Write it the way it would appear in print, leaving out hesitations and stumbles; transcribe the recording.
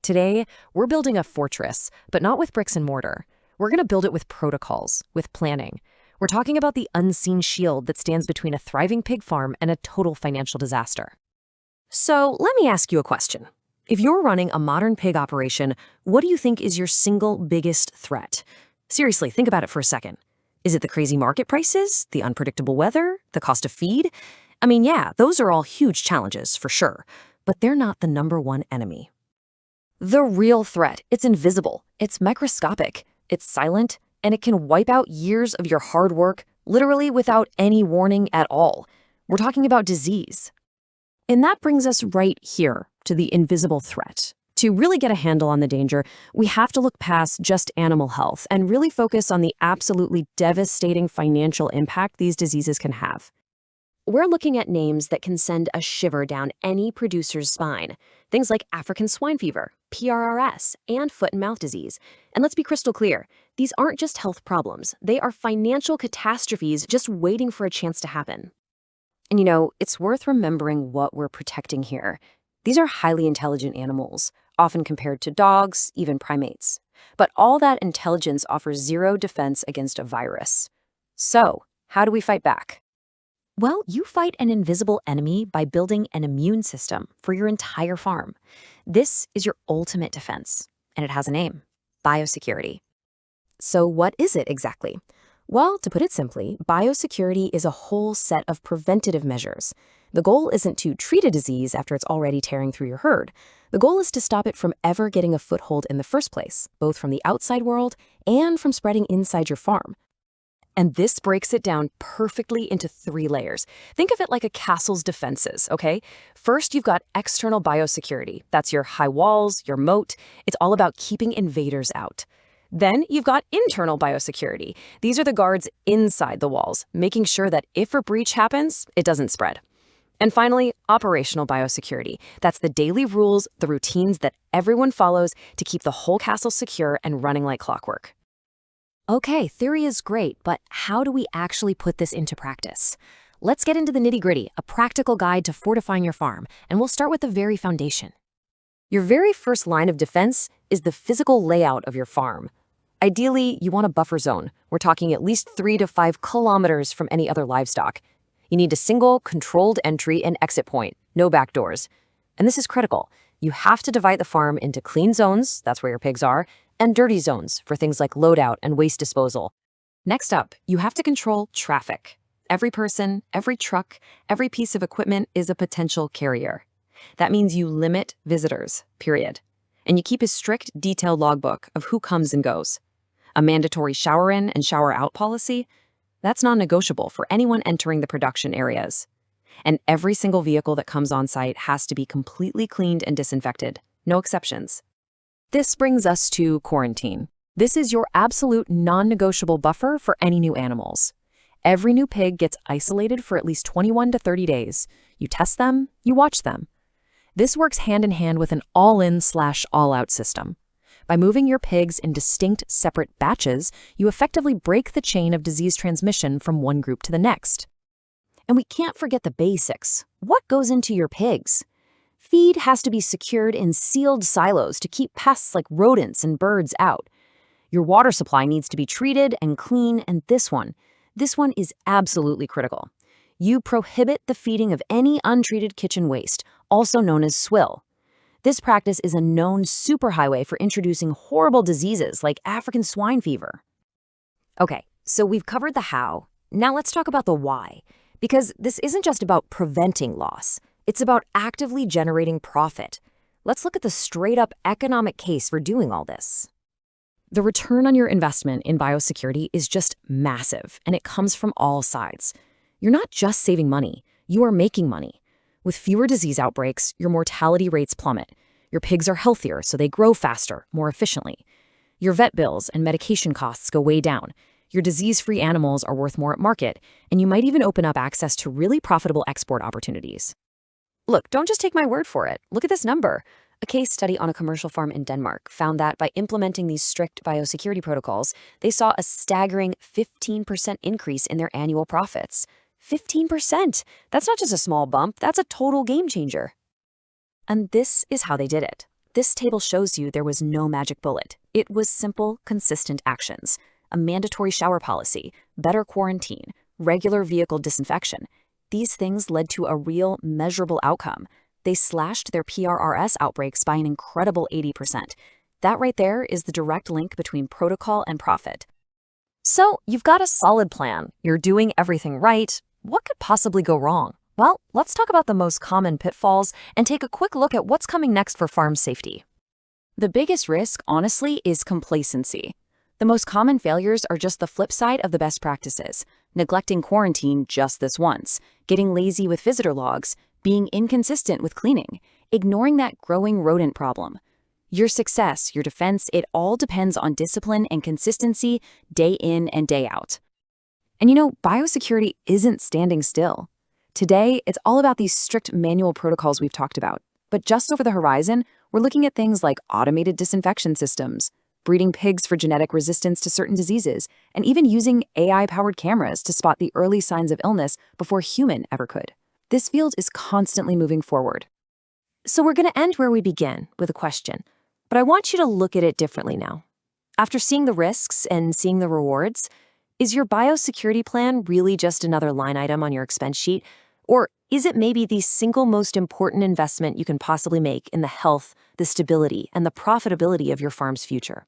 Today, we're building a fortress, but not with bricks and mortar. We're going to build it with protocols, with planning. We're talking about the unseen shield that stands between a thriving pig farm and a total financial disaster. So let me ask you a question. If you're running a modern pig operation, what do you think is your single biggest threat? Seriously, think about it for a second. Is it the crazy market prices, the unpredictable weather, the cost of feed? I mean, yeah, those are all huge challenges, for sure, but they're not the number one enemy. The real threat, it's invisible, it's microscopic, it's silent, and it can wipe out years of your hard work, literally without any warning at all. We're talking about disease. And that brings us right here to the invisible threat. To really get a handle on the danger, we have to look past just animal health and really focus on the absolutely devastating financial impact these diseases can have. We're looking at names that can send a shiver down any producer's spine. Things like African swine fever, PRRS, and foot and mouth disease. And let's be crystal clear, these aren't just health problems. They are financial catastrophes just waiting for a chance to happen. And it's worth remembering what we're protecting here. These are highly intelligent animals, often compared to dogs, even primates. But all that intelligence offers zero defense against a virus. So, how do we fight back? Well, you fight an invisible enemy by building an immune system for your entire farm. This is your ultimate defense, and it has a name: biosecurity. So what is it exactly? Well, to put it simply, biosecurity is a whole set of preventative measures. The goal isn't to treat a disease after it's already tearing through your herd. The goal is to stop it from ever getting a foothold in the first place, both from the outside world and from spreading inside your farm. And this breaks it down perfectly into 3 layers. Think of it like a castle's defenses, okay? First, you've got external biosecurity. That's your high walls, your moat. It's all about keeping invaders out. Then you've got internal biosecurity. These are the guards inside the walls, making sure that if a breach happens, it doesn't spread. And finally, operational biosecurity. That's the daily rules, the routines that everyone follows to keep the whole castle secure and running like clockwork. Okay, theory is great, but how do we actually put this into practice? Let's get into the nitty-gritty, a practical guide to fortifying your farm, and we'll start with the very foundation. Your very first line of defense is the physical layout of your farm. Ideally, you want a buffer zone. We're talking at least 3 to 5 kilometers from any other livestock. You need a single, controlled entry and exit point, no back doors. And this is critical. You have to divide the farm into clean zones, that's where your pigs are, and dirty zones for things like loadout and waste disposal. Next up, you have to control traffic. Every person, every truck, every piece of equipment is a potential carrier. That means you limit visitors, period. And you keep a strict, detailed logbook of who comes and goes. A mandatory shower in and shower out policy, that's non-negotiable for anyone entering the production areas. And every single vehicle that comes on site has to be completely cleaned and disinfected, no exceptions. This brings us to quarantine. This is your absolute non-negotiable buffer for any new animals. Every new pig gets isolated for at least 21 to 30 days. You test them, you watch them. This works hand in hand with an all-in/all-out system. By moving your pigs in distinct, separate batches, you effectively break the chain of disease transmission from one group to the next. And we can't forget the basics. What goes into your pigs? Feed has to be secured in sealed silos to keep pests like rodents and birds out. Your water supply needs to be treated and clean, and this one is absolutely critical. You prohibit the feeding of any untreated kitchen waste, also known as swill. This practice is a known superhighway for introducing horrible diseases like African swine fever. Okay, so we've covered the how. Now let's talk about the why, because this isn't just about preventing loss. It's about actively generating profit. Let's look at the straight-up economic case for doing all this. The return on your investment in biosecurity is just massive, and it comes from all sides. You're not just saving money, you are making money. With fewer disease outbreaks, your mortality rates plummet. Your pigs are healthier, so they grow faster, more efficiently. Your vet bills and medication costs go way down. Your disease-free animals are worth more at market, and you might even open up access to really profitable export opportunities. Look, don't just take my word for it. Look at this number. A case study on a commercial farm in Denmark found that by implementing these strict biosecurity protocols, they saw a staggering 15% increase in their annual profits. 15%! That's not just a small bump, that's a total game changer. And this is how they did it. This table shows you there was no magic bullet. It was simple, consistent actions. A mandatory shower policy, better quarantine, regular vehicle disinfection. These things led to a real, measurable outcome. They slashed their PRRS outbreaks by an incredible 80%. That right there is the direct link between protocol and profit. So, you've got a solid plan. You're doing everything right. What could possibly go wrong? Well, let's talk about the most common pitfalls and take a quick look at what's coming next for farm safety. The biggest risk, honestly, is complacency. The most common failures are just the flip side of the best practices: neglecting quarantine just this once, getting lazy with visitor logs, being inconsistent with cleaning, ignoring that growing rodent problem. Your success, your defense, it all depends on discipline and consistency day in and day out. And biosecurity isn't standing still. Today, it's all about these strict manual protocols we've talked about. But just over the horizon, we're looking at things like automated disinfection systems, breeding pigs for genetic resistance to certain diseases, and even using AI-powered cameras to spot the early signs of illness before human ever could. This field is constantly moving forward. So we're going to end where we begin, with a question. But I want you to look at it differently now. After seeing the risks and seeing the rewards, is your biosecurity plan really just another line item on your expense sheet? Or is it maybe the single most important investment you can possibly make in the health, the stability, and the profitability of your farm's future?